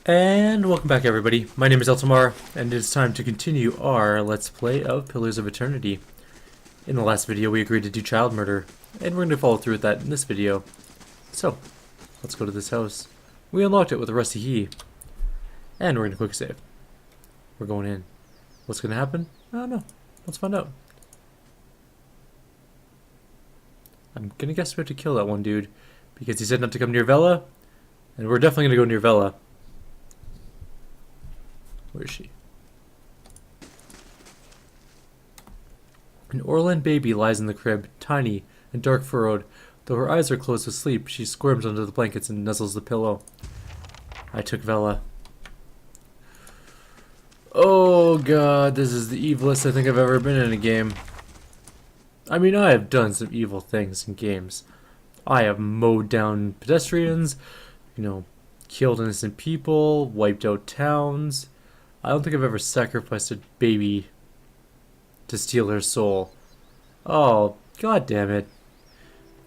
And welcome back, everybody. My name is Eltimar, and it's time to continue our Let's Play of Pillars of Eternity. In the last video, we agreed to do child murder, and we're going to follow through with that in this video. So, let's go to this house. We unlocked it with a rusty key, and we're going to quick save. We're going in. What's going to happen? I don't know. Let's find out. I'm going to guess we have to kill that one dude, because he said not to come near Vela, and we're definitely going to go near Vela. Where is she? An Orlan baby lies in the crib, tiny and dark furrowed. Though her eyes are closed with sleep, she squirms under the blankets and nuzzles the pillow. I took Vela. Oh god, this is the evilest I think I've ever been in a game. I mean, I have done some evil things in games. I have mowed down pedestrians, killed innocent people, wiped out towns. I don't think I've ever sacrificed a baby to steal her soul. Oh, god damn it.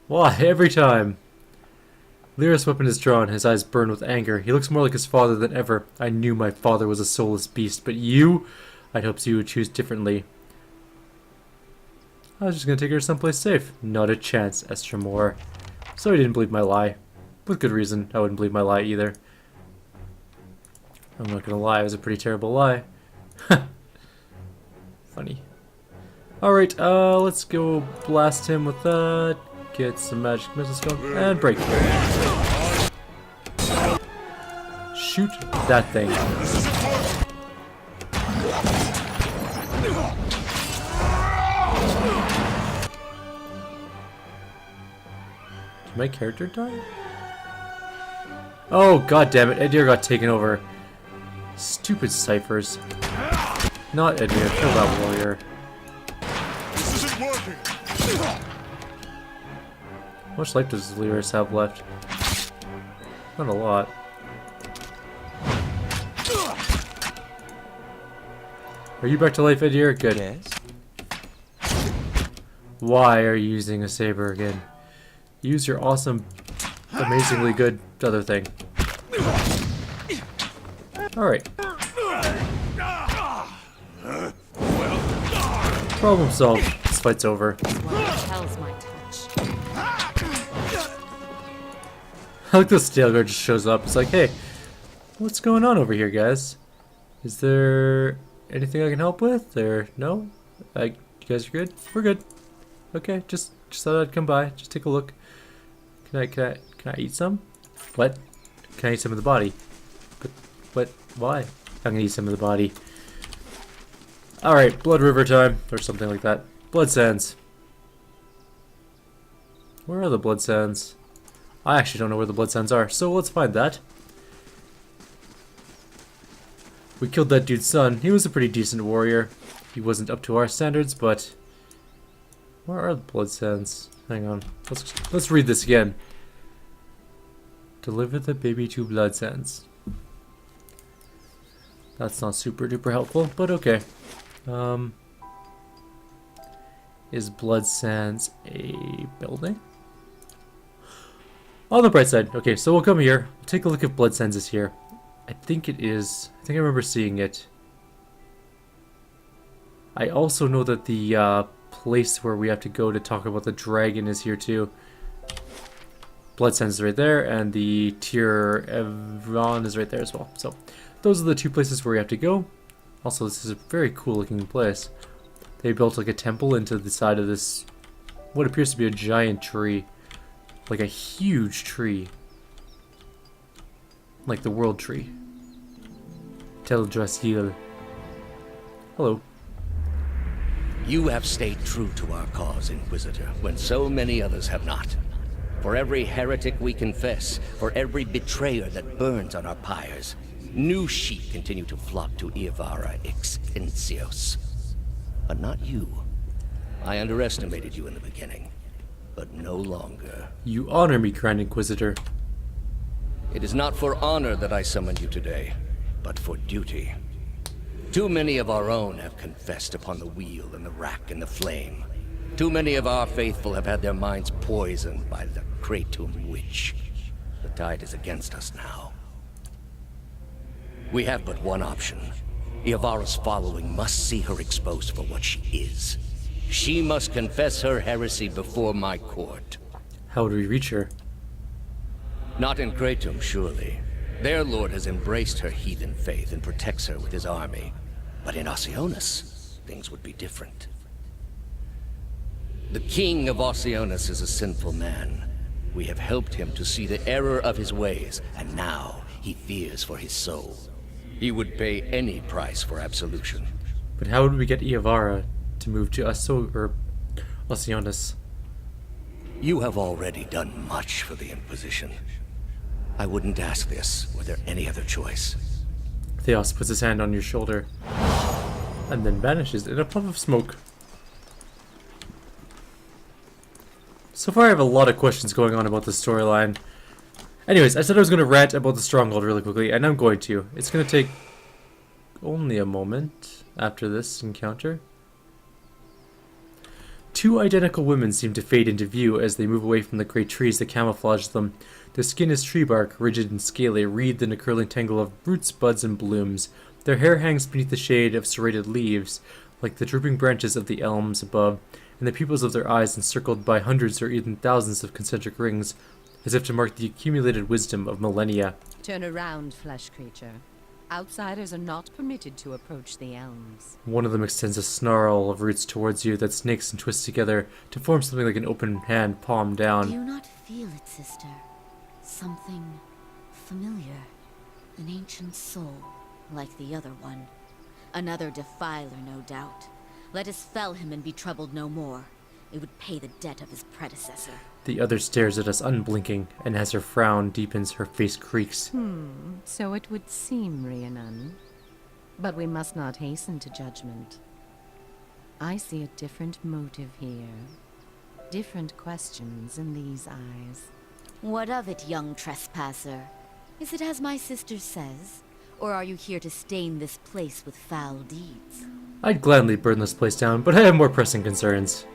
Why, every time? Lyra's weapon is drawn, his eyes burn with anger. He looks more like his father than ever. I knew my father was a soulless beast, but you? I'd hoped you would choose differently. I was just gonna take her someplace safe. Not a chance, Esther Moore. So he didn't believe my lie. With good reason, I wouldn't believe my lie either. I'm not gonna lie, it was a pretty terrible lie. Funny. Alright, let's go blast him with that. Get some magic missiles going, and break. Shoot that thing. Did my character die? Oh, god damn it, Edir got taken over. Stupid ciphers. Not Edir, kill that warrior. This isn't working. How much life does Lyris have left? Not a lot. Are you back to life, Edir? Good. Yes. Why are you using a saber again? Use your awesome, amazingly good other thing. Alright. Problem solved. This fight's over. I like this stale guard just shows up. It's like, hey, what's going on over here, guys? Is there anything I can help with? Or no? You guys are good? We're good. Okay, just thought I'd come by. Just take a look. Can I eat some? What? Can I eat some of the body? But what? Why? I'm gonna eat some of the body. Alright, Blood River time, or something like that. Blood Sands. Where are the Blood Sands? I actually don't know where the Blood Sands are, so let's find that. We killed that dude's son. He was a pretty decent warrior. He wasn't up to our standards, but... Where are the Blood Sands? Hang on. Let's read this again. Deliver the baby to Blood Sands. That's not super duper helpful, but okay. Is Blood Sands a building? On the bright side. Okay, so we'll come here. We'll take a look if Blood Sands is here. I think it is. I think I remember seeing it. I also know that the place where we have to go to talk about the dragon is here too. Blood Sands is right there, and the Tir Evron is right there as well. So those are the two places where we have to go. Also, this is a very cool looking place. They built like a temple into the side of this, what appears to be a giant tree. Like a huge tree. Like the world tree. Teldrassil. Hello. You have stayed true to our cause, Inquisitor, when so many others have not. For every heretic we confess, for every betrayer that burns on our pyres, new sheep continue to flock to Iavara Extensios. But not you. I underestimated you in the beginning, but no longer. You honor me, Grand Inquisitor. It is not for honor that I summoned you today, but for duty. Too many of our own have confessed upon the wheel and the rack and the flame. Too many of our faithful have had their minds poisoned by the Kratom witch. The tide is against us now. We have but one option. Iavara's following must see her exposed for what she is. She must confess her heresy before my court. How would we reach her? Not in Kratom, surely. Their lord has embraced her heathen faith and protects her with his army. But in Oceanus, things would be different. The king of Oceanus is a sinful man. We have helped him to see the error of his ways, and now he fears for his soul. He would pay any price for absolution. But how would we get Iavara to move to Oceanus? You have already done much for the Inquisition. I wouldn't ask this were there any other choice. Theos puts his hand on your shoulder and then vanishes in a puff of smoke. So far I have a lot of questions going on about the storyline. Anyways, I said I was going to rant about the Stronghold really quickly, and I'm going to. It's going to take only a moment after this encounter. Two identical women seem to fade into view as they move away from the great trees that camouflage them. Their skin is tree bark, rigid and scaly, wreathed in a curling tangle of roots, buds, and blooms. Their hair hangs beneath the shade of serrated leaves, like the drooping branches of the elms above, and the pupils of their eyes encircled by hundreds or even thousands of concentric rings, as if to mark the accumulated wisdom of millennia. Turn around, flesh creature. Outsiders are not permitted to approach the elms. One of them extends a snarl of roots towards you that snakes and twists together to form something like an open hand, palm down. Do you not feel it, sister? Something familiar. An ancient soul, like the other one. Another defiler, no doubt. Let us fell him and be troubled no more. It would pay the debt of his predecessor. The other stares at us unblinking, and as her frown deepens, her face creaks. So it would seem, Rhiannon. But we must not hasten to judgment. I see a different motive here. Different questions in these eyes. What of it, young trespasser? Is it as my sister says? Or are you here to stain this place with foul deeds? I'd gladly burn this place down, but I have more pressing concerns.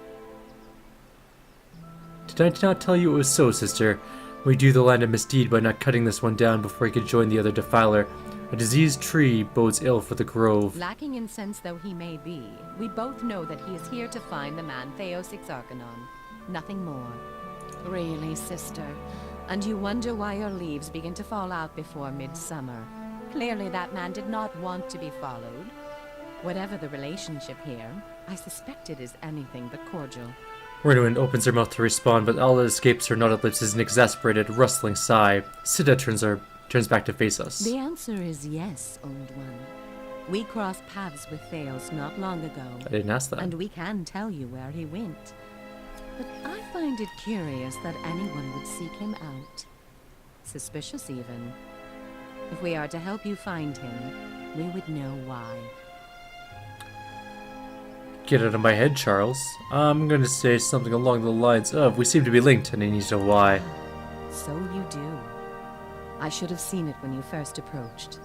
Did I not tell you it was so, sister? We do the land a misdeed by not cutting this one down before he could join the other defiler. A diseased tree bodes ill for the grove. Lacking in sense though he may be, we both know that he is here to find the man Theos Exarchanon. Nothing more. Really, sister? And you wonder why your leaves begin to fall out before midsummer. Clearly that man did not want to be followed. Whatever the relationship here, I suspect it is anything but cordial. Rinwin opens her mouth to respond, but all that escapes her knotted lips is an exasperated, rustling sigh. Sida turns back to face us. The answer is yes, old one. We crossed paths with Theos not long ago. I didn't ask that. And we can tell you where he went. But I find it curious that anyone would seek him out. Suspicious, even. If we are to help you find him, we would know why. Get out of my head, Charles. I'm going to say something along the lines of, we seem to be linked, and I need to know why. So you do. I should have seen it when you first approached.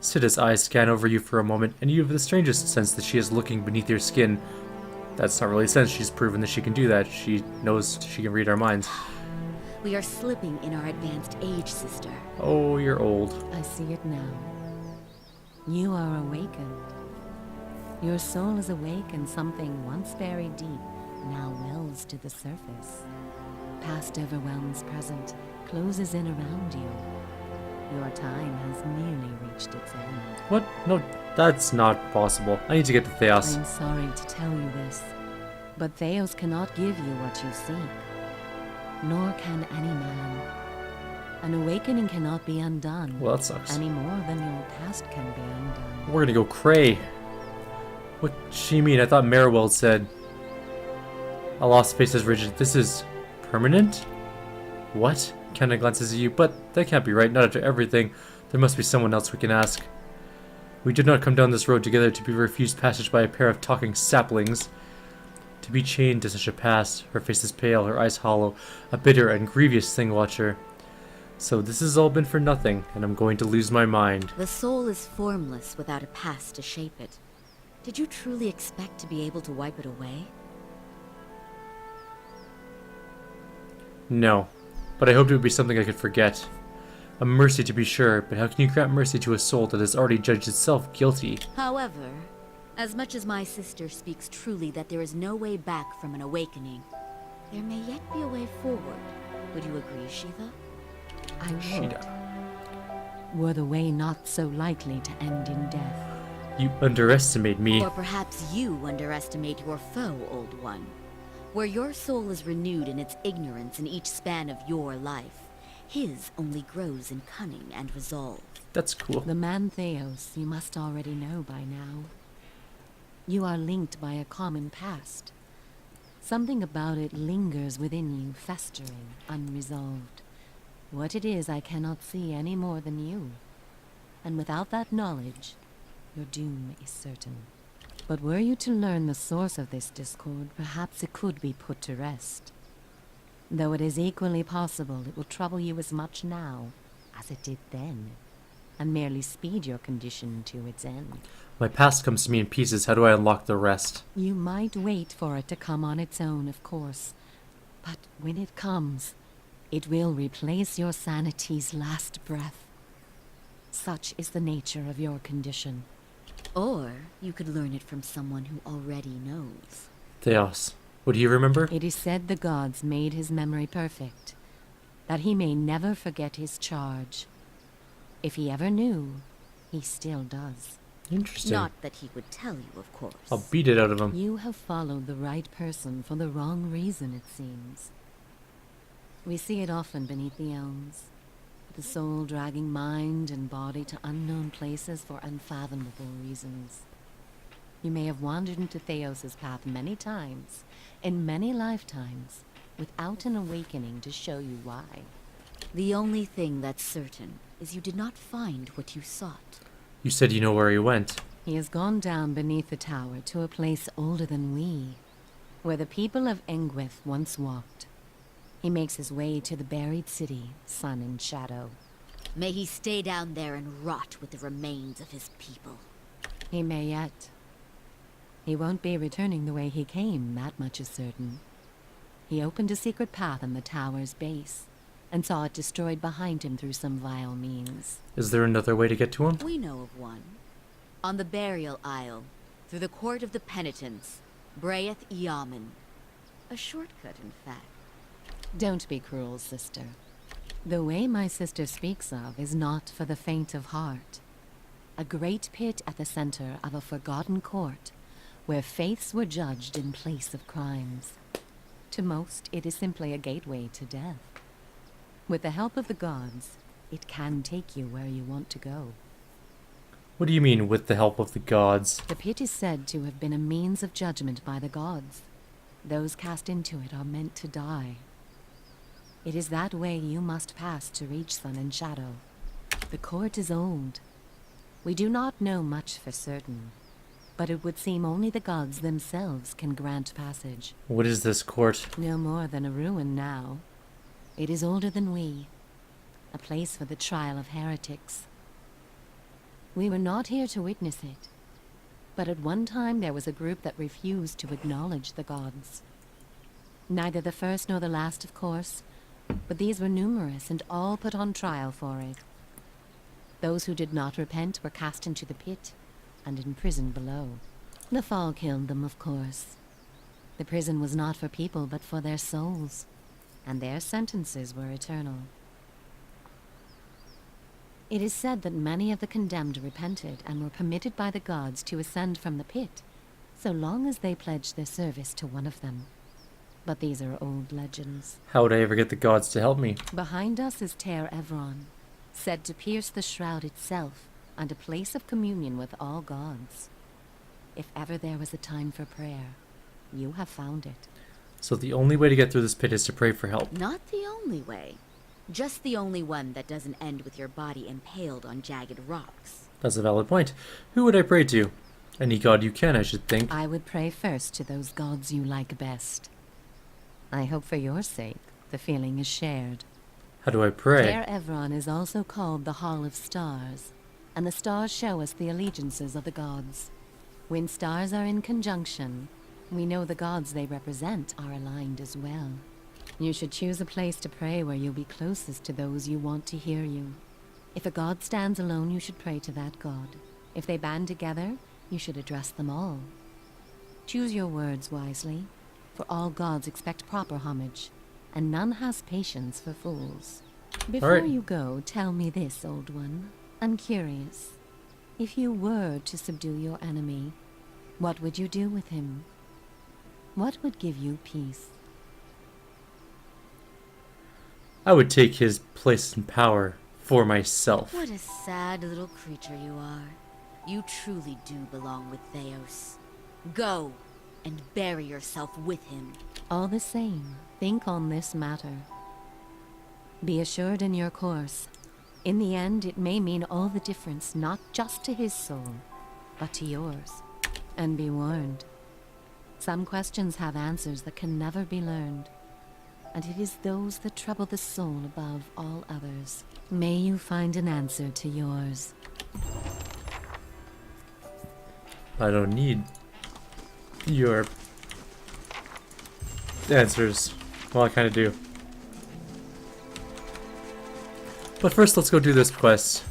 Sida's eyes scan over you for a moment, and you have the strangest sense that she is looking beneath your skin. That's not really a sense. She's proven that she can do that. She knows she can read our minds. We are slipping in our advanced age, sister. Oh, you're old. I see it now. You are awakened. Your soul is awake, and something once buried deep now wells to the surface. Past overwhelms present, closes in around you. Your time has nearly reached its end. What? No, that's not possible. I need to get to Theos. I'm sorry to tell you this, but Theos cannot give you what you seek. Nor can any man. An awakening cannot be undone. Well, that sucks. Any more than your past can be undone. We're gonna go cray. What she mean? I thought Marowell said. A lost face is rigid. This is permanent? What? Kenna glances at you, but that can't be right. Not after everything. There must be someone else we can ask. We did not come down this road together to be refused passage by a pair of talking saplings. To be chained to such a past. Her face is pale, her eyes hollow. A bitter and grievous thing watcher. So this has all been for nothing, and I'm going to lose my mind. The soul is formless without a past to shape it. Did you truly expect to be able to wipe it away? No, but I hoped it would be something I could forget. A mercy to be sure, but how can you grant mercy to a soul that has already judged itself guilty? However, as much as my sister speaks truly that there is no way back from an awakening, there may yet be a way forward. Would you agree, Shiva? I would. Shida. Were the way not so likely to end in death. You underestimate me. Or perhaps you underestimate your foe, Old One. Where your soul is renewed in its ignorance in each span of your life, his only grows in cunning and resolve. That's cool. The man Theos you must already know by now. You are linked by a common past. Something about it lingers within you, festering, unresolved. What it is I cannot see any more than you. And without that knowledge, your doom is certain. But were you to learn the source of this discord, perhaps it could be put to rest. Though it is equally possible it will trouble you as much now as it did then, and merely speed your condition to its end. My past comes to me in pieces. How do I unlock the rest? You might wait for it to come on its own, of course. But when it comes, it will replace your sanity's last breath. Such is the nature of your condition. Or you could learn it from someone who already knows. Theos. Would he remember? It is said the gods made his memory perfect, that he may never forget his charge. If he ever knew, he still does. Interesting. Not that he would tell you, of course. I'll beat it out of him. You have followed the right person for the wrong reason, it seems. We see it often beneath the elms. The soul dragging mind and body to unknown places for unfathomable reasons. You may have wandered into Theos's path many times, in many lifetimes, without an awakening to show you why. The only thing that's certain is you did not find what you sought. You said you know where he went. He has gone down beneath the tower to a place older than we, where the people of Engwith once walked. He makes his way to the buried city, Sun and Shadow. May he stay down there and rot with the remains of his people. He may yet. He won't be returning the way he came, that much is certain. He opened a secret path in the tower's base, and saw it destroyed behind him through some vile means. Is there another way to get to him? We know of one. On the burial isle, through the court of the penitents, Braeth Yaman. A shortcut, in fact. Don't be cruel, sister. The way my sister speaks of is not for the faint of heart. A great pit at the center of a forgotten court, where faiths were judged in place of crimes. To most, it is simply a gateway to death. With the help of the gods, it can take you where you want to go. What do you mean, with the help of the gods? The pit is said to have been a means of judgment by the gods. Those cast into it are meant to die. It is that way you must pass to reach Sun and Shadow. The court is old. We do not know much for certain, but it would seem only the gods themselves can grant passage. What is this court? No more than a ruin now. It is older than we. A place for the trial of heretics. We were not here to witness it, but at one time there was a group that refused to acknowledge the gods. Neither the first nor the last, of course, but these were numerous and all put on trial for it. Those who did not repent were cast into the pit and imprisoned below. The fall killed them, of course. The prison was not for people but for their souls, and their sentences were eternal. It is said that many of the condemned repented and were permitted by the gods to ascend from the pit, so long as they pledged their service to one of them. But these are old legends. How would I ever get the gods to help me? Behind us is Ter Evron, said to pierce the shroud itself, and a place of communion with all gods. If ever there was a time for prayer, you have found it. So the only way to get through this pit is to pray for help. Not the only way. Just the only one that doesn't end with your body impaled on jagged rocks. That's a valid point. Who would I pray to? Any god you can, I should think. I would pray first to those gods you like best. I hope for your sake the feeling is shared. How do I pray? Ter Evron is also called the Hall of Stars, and the stars show us the allegiances of the gods. When stars are in conjunction, we know the gods they represent are aligned as well. You should choose a place to pray where you'll be closest to those you want to hear you. If a god stands alone, you should pray to that god. If they band together, you should address them all. Choose your words wisely, for all gods expect proper homage, and none has patience for fools. Before right. you go, tell me this, old one. I'm curious. If you were to subdue your enemy, what would you do with him? What would give you peace? I would take his place in power for myself. What a sad little creature you are. You truly do belong with Theos. Go and bury yourself with him. All the same, think on this matter. Be assured in your course. In the end, it may mean all the difference, not just to his soul, but to yours. And be warned. Some questions have answers that can never be learned, and it is those that trouble the soul above all others. May you find an answer to yours. I don't need your answers. Well, I kind of do. But first, let's go do this quest.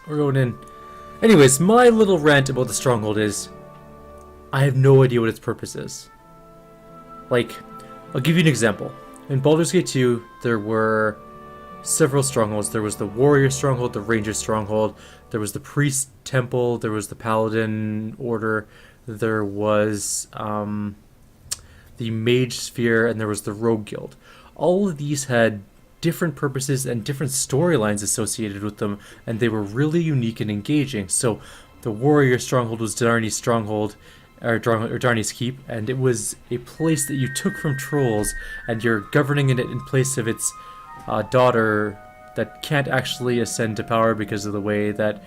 We're going in. Anyways, my little rant about the stronghold is I have no idea what its purpose is. Like, I'll give you an example. In Baldur's Gate 2, there were several strongholds. There was the warrior stronghold, the ranger stronghold, there was the priest temple, there was the paladin order, there was the mage sphere, and there was the rogue guild. All of these had different purposes and different storylines associated with them, and they were really unique and engaging. So the warrior stronghold was Darnay's stronghold, or Darnay's keep, and it was a place that you took from trolls, and you're governing it in place of its daughter that can't actually ascend to power because of the way that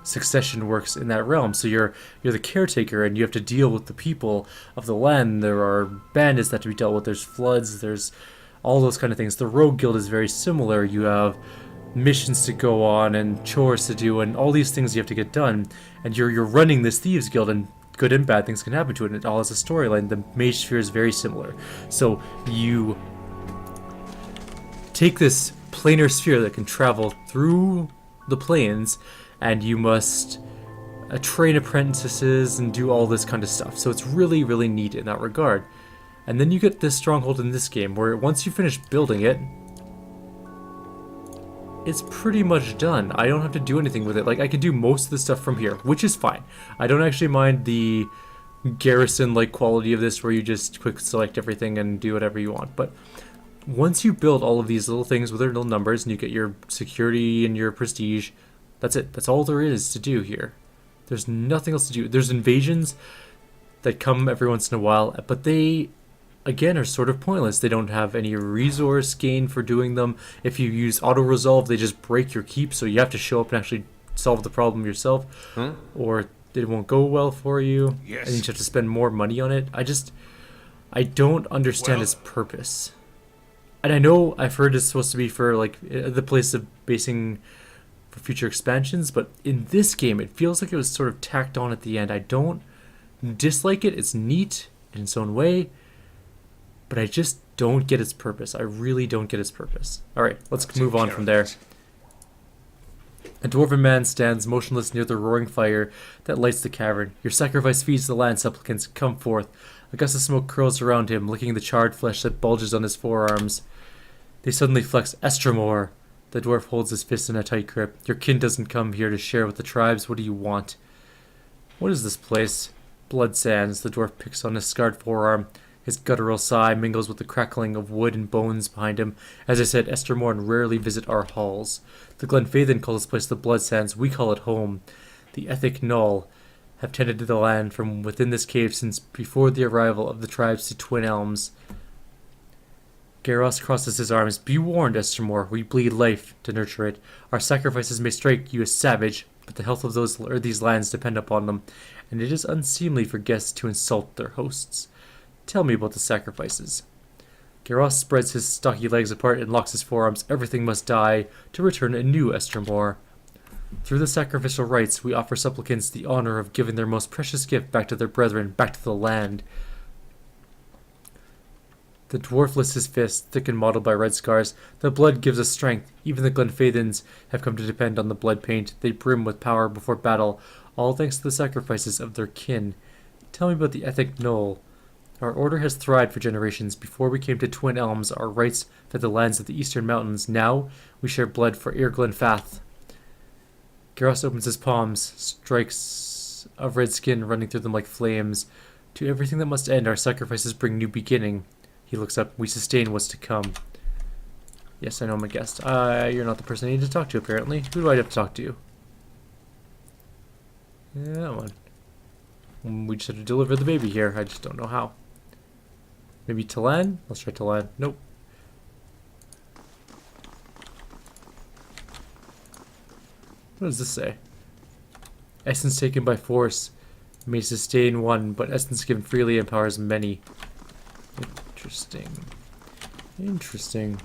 succession works in that realm. So you're the caretaker, and you have to deal with the people of the land. There are bandits that have to be dealt with. There's floods. There's all those kind of things. The rogue guild is very similar. You have missions to go on and chores to do and all these things you have to get done, and you're running this thieves guild, and good and bad things can happen to it, and it all has a storyline. The mage sphere is very similar. So you take this planar sphere that can travel through the planes, and you must train apprentices and do all this kind of stuff. So it's really, really neat in that regard. And then you get this stronghold in this game where once you finish building it, it's pretty much done. I don't have to do anything with it. Like, I can do most of the stuff from here, which is fine. I don't actually mind the garrison-like quality of this where you just quick select everything and do whatever you want. But once you build all of these little things with their little numbers and you get your security and your prestige, that's it. That's all there is to do here. There's nothing else to do. There's invasions that come every once in a while, but they, again, are sort of pointless. They don't have any resource gain for doing them. If you use auto-resolve, they just break your keep, so you have to show up and actually solve the problem yourself, or it won't go well for you, Yes. and you just have to spend more money on it. I don't understand its purpose. And I know I've heard it's supposed to be for, like, the place of basing for future expansions, but in this game, it feels like it was sort of tacked on at the end. I don't dislike it. It's neat in its own way, but I just don't get its purpose. I really don't get its purpose. Alright, let's move on from there. A dwarven man stands motionless near the roaring fire that lights the cavern. Your sacrifice feeds the land supplicants. Come forth. A gust of smoke curls around him, licking the charred flesh that bulges on his forearms. They suddenly flex. Estremor. The dwarf holds his fist in a tight grip. Your kin doesn't come here to share with the tribes. What do you want? What is this place? Blood sands. The dwarf picks on his scarred forearm. His guttural sigh mingles with the crackling of wood and bones behind him. As I said, Estermorn rarely visit our halls. The Glenfathan call this place the Blood Sands. We call it home. The Ethic Null have tended to the land from within this cave since before the arrival of the tribes to Twin Elms. Garros crosses his arms. Be warned, Estermor. We bleed life to nurture it. Our sacrifices may strike you as savage, but the health of these lands depend upon them, and it is unseemly for guests to insult their hosts. Tell me about the sacrifices. Garros spreads his stocky legs apart and locks his forearms. Everything must die to return a new Estermor. Through the sacrificial rites, we offer supplicants the honor of giving their most precious gift back to their brethren, back to the land. The dwarf lifts his fist, thick and mottled by red scars. The blood gives us strength. Even the Glenfathans have come to depend on the blood paint. They brim with power before battle, all thanks to the sacrifices of their kin. Tell me about the Ethic Knoll. Our order has thrived for generations. Before we came to Twin Elms, our rights fed the lands of the Eastern Mountains. Now, we share blood for Irglenfath. Garros opens his palms, strikes of red skin running through them like flames. To everything that must end, our sacrifices bring new beginning. He looks up. We sustain what's to come. Yes, I know I'm a guest. You're not the person I need to talk to, apparently. Who do I have to talk to? Yeah, that one. We just have to deliver the baby here. I just don't know how. Maybe Talan? Let's try Talan. Nope. What does this say? Essence taken by force may sustain one, but essence given freely empowers many. Interesting. Interesting.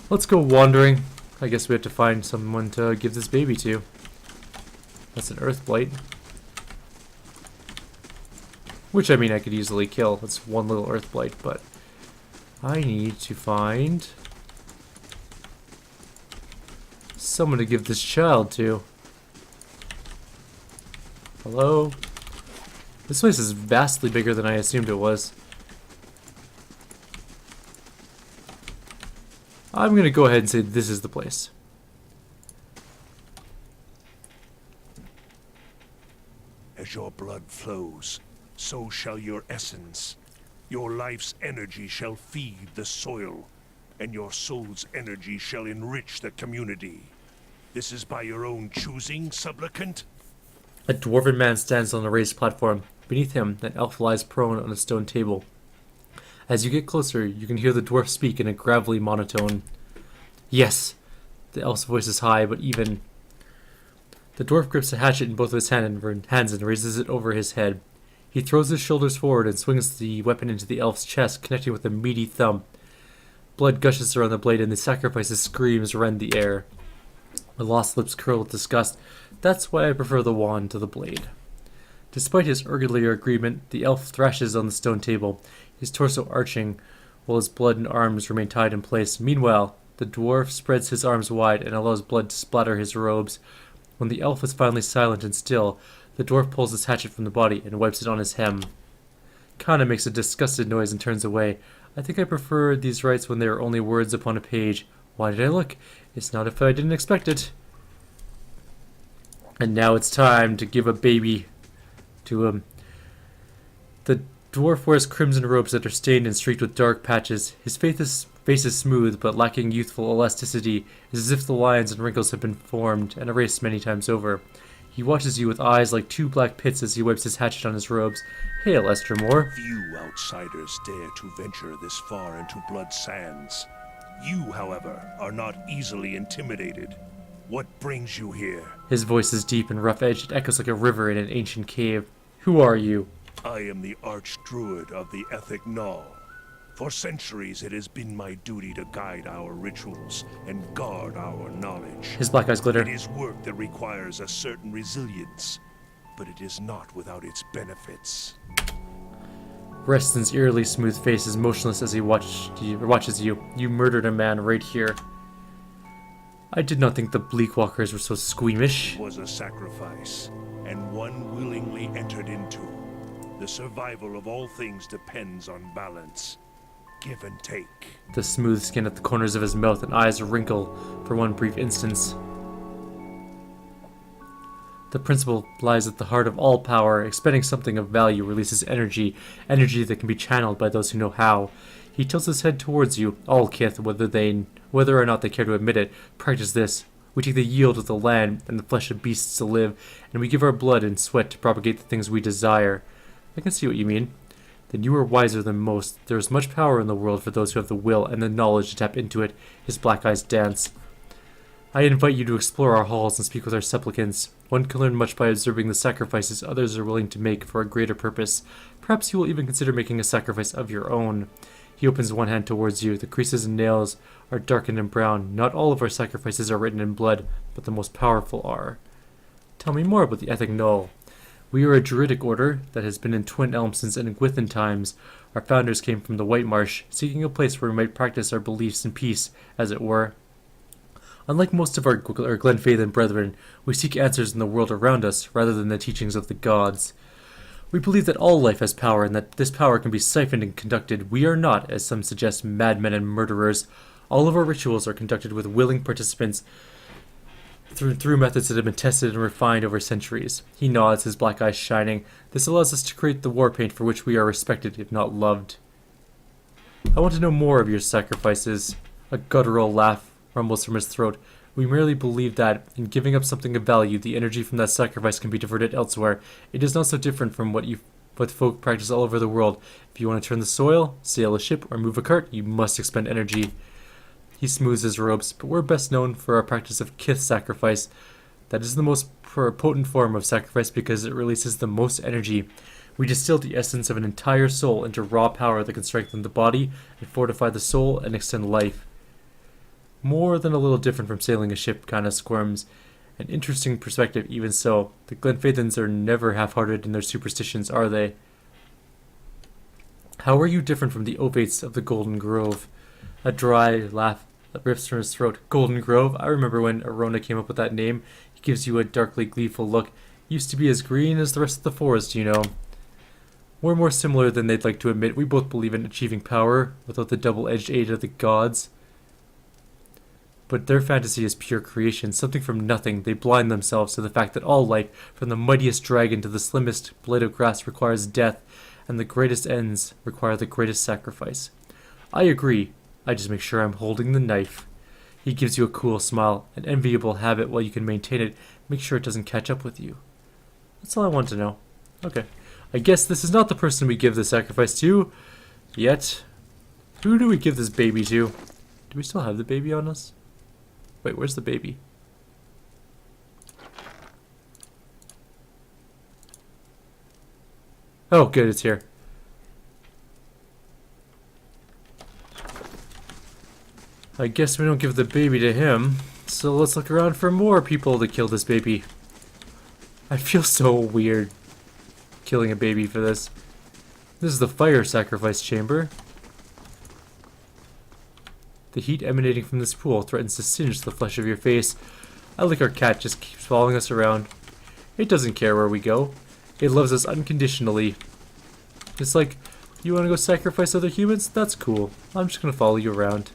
Let's go wandering. I guess we have to find someone to give this baby to. That's an Earthblight. Which, I mean, I could easily kill. It's one little Earthblight, but I need to find someone to give this child to. Hello? This place is vastly bigger than I assumed it was. I'm gonna go ahead and say this is the place. As your blood flows, so shall your essence. Your life's energy shall feed the soil, and your soul's energy shall enrich the community. This is by your own choosing, supplicant? A dwarven man stands on a raised platform. Beneath him, an elf lies prone on a stone table. As you get closer, you can hear the dwarf speak in a gravelly monotone. Yes! The elf's voice is high, but even. The dwarf grips a hatchet in both of his hands and raises it over his head. He throws his shoulders forward and swings the weapon into the elf's chest, connecting with a meaty thumb. Blood gushes around the blade, and the sacrifice's screams rend the air. The lost lips curl with disgust. That's why I prefer the wand to the blade. Despite his earlier agreement, the elf thrashes on the stone table, his torso arching, while his blood and arms remain tied in place. Meanwhile, the dwarf spreads his arms wide and allows blood to splatter his robes. When the elf is finally silent and still, the dwarf pulls his hatchet from the body and wipes it on his hem. Kana makes a disgusted noise and turns away. I think I prefer these rites when they are only words upon a page. Why did I look? It's not if I didn't expect it. And now it's time to give a baby to him. The dwarf wears crimson robes that are stained and streaked with dark patches. His face is smooth, but lacking youthful elasticity. It is as if the lines and wrinkles have been formed and erased many times over. He watches you with eyes like two black pits as he wipes his hatchet on his robes. Hail, Estermore. Few outsiders dare to venture this far into Blood Sands. You, however, are not easily intimidated. What brings you here? His voice is deep and rough-edged. It echoes like a river in an ancient cave. Who are you? I am the Archdruid of the Ethic Knoll. For centuries, it has been my duty to guide our rituals and guard our knowledge. His black eyes glitter. It is work that requires a certain resilience, but it is not without its benefits. Reston's eerily smooth face is motionless as he watches you. You murdered a man right here. I did not think the Bleakwalkers were so squeamish. It was a sacrifice, and one willingly entered into. The survival of all things depends on balance. Give and take. The smooth skin at the corners of his mouth and eyes wrinkle for one brief instance. The principle lies at the heart of all power. Expending something of value releases energy that can be channeled by those who know how. He tilts his head towards you. All Kith, whether or not they care to admit it, practice this. We take the yield of the land and the flesh of beasts to live, and we give our blood and sweat to propagate the things we desire. I can see what you mean. Then you are wiser than most. There is much power in the world for those who have the will and the knowledge to tap into it. His black eyes dance. I invite you to explore our halls and speak with our supplicants. One can learn much by observing the sacrifices others are willing to make for a greater purpose. Perhaps you will even consider making a sacrifice of your own. He opens one hand towards you. The creases and nails are darkened and brown. Not all of our sacrifices are written in blood, but the most powerful are. Tell me more about the Ethic Knoll. We are a druidic order that has been in Twin Elm since Engwithan times. Our founders came from the White Marsh, seeking a place where we might practice our beliefs in peace, as it were. Unlike most of our Glenfathan brethren, we seek answers in the world around us, rather than the teachings of the gods. We believe that all life has power, and that this power can be siphoned and conducted. We are not, as some suggest, madmen and murderers. All of our rituals are conducted with willing participants through methods that have been tested and refined over centuries. He nods, his black eyes shining. This allows us to create the war paint for which we are respected, if not loved. I want to know more of your sacrifices. A guttural laugh rumbles from his throat. We merely believe that, in giving up something of value, the energy from that sacrifice can be diverted elsewhere. It is not so different from what folk practice all over the world. If you want to turn the soil, sail a ship, or move a cart, you must expend energy. He smooths his robes, but we're best known for our practice of kith sacrifice. That is the most potent form of sacrifice because it releases the most energy. We distill the essence of an entire soul into raw power that can strengthen the body and fortify the soul and extend life. More than a little different from sailing a ship, kinda squirms. An interesting perspective, even so. The Glenfathans are never half-hearted in their superstitions, are they? How are you different from the Ovates of the Golden Grove? A dry laugh that rips from his throat. Golden Grove? I remember when Arona came up with that name. He gives you a darkly gleeful look. Used to be as green as the rest of the forest, you know. We're more similar than they'd like to admit. We both believe in achieving power without the double-edged aid of the gods. But their fantasy is pure creation, something from nothing. They blind themselves to the fact that all life, from the mightiest dragon to the slimmest blade of grass, requires death, and the greatest ends require the greatest sacrifice. I agree. I just make sure I'm holding the knife. He gives you a cool smile, an enviable habit while you can maintain it. Make sure it doesn't catch up with you. That's all I want to know. Okay. I guess this is not the person we give the sacrifice to yet. Who do we give this baby to? Do we still have the baby on us? Wait, where's the baby? Oh, good, it's here. I guess we don't give the baby to him, so let's look around for more people to kill this baby. I feel so weird killing a baby for this. This is the fire sacrifice chamber. The heat emanating from this pool threatens to singe the flesh of your face. I like our cat just keeps following us around. It doesn't care where we go. It loves us unconditionally. It's like, you want to go sacrifice other humans? That's cool. I'm just going to follow you around.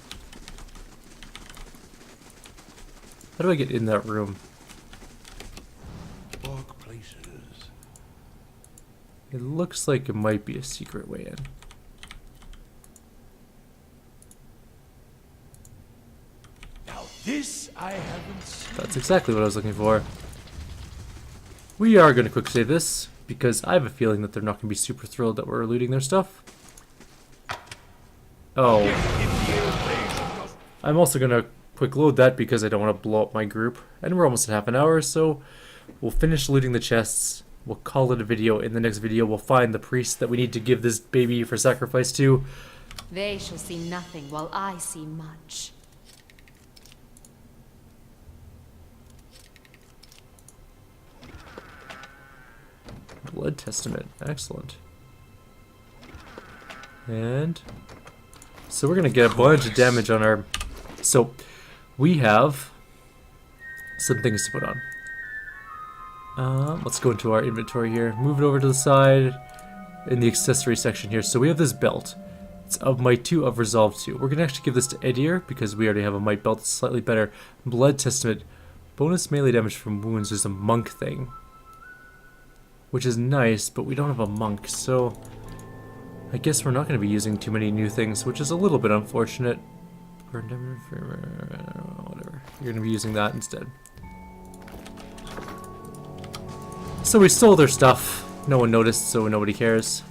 How do I get in that room? Dark places. It looks like it might be a secret way in. This I haven't seen. That's exactly what I was looking for. We are going to quick save this, because I have a feeling that they're not going to be super thrilled that we're looting their stuff. Oh. I'm also going to quick load that because I don't want to blow up my group. And we're almost at half an hour, so we'll finish looting the chests. We'll call it a video. In the next video, we'll find the priest that we need to give this baby for sacrifice to. They shall see nothing while I see much. Blood Testament. Excellent. And so we're going to get a bunch of damage on our... So we have some things to put on. Let's go into our inventory here. Move it over to the side in the accessory section here. So we have this belt. It's of Might 2, of Resolve 2. We're going to actually give this to Edir because we already have a Might belt that's slightly better. Blood Testament. Bonus melee damage from wounds is a monk thing, which is nice, but we don't have a monk, so I guess we're not going to be using too many new things, which is a little bit unfortunate. Whatever. You're going to be using that instead. So we stole their stuff. No one noticed, so nobody cares.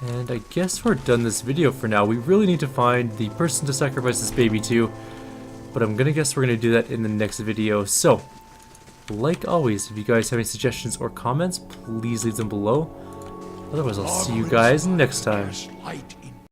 And I guess we're done this video for now. We really need to find the person to sacrifice this baby to, but I'm going to guess we're going to do that in the next video. So, like always, if you guys have any suggestions or comments, please leave them below. Otherwise, I'll see you guys next time. Light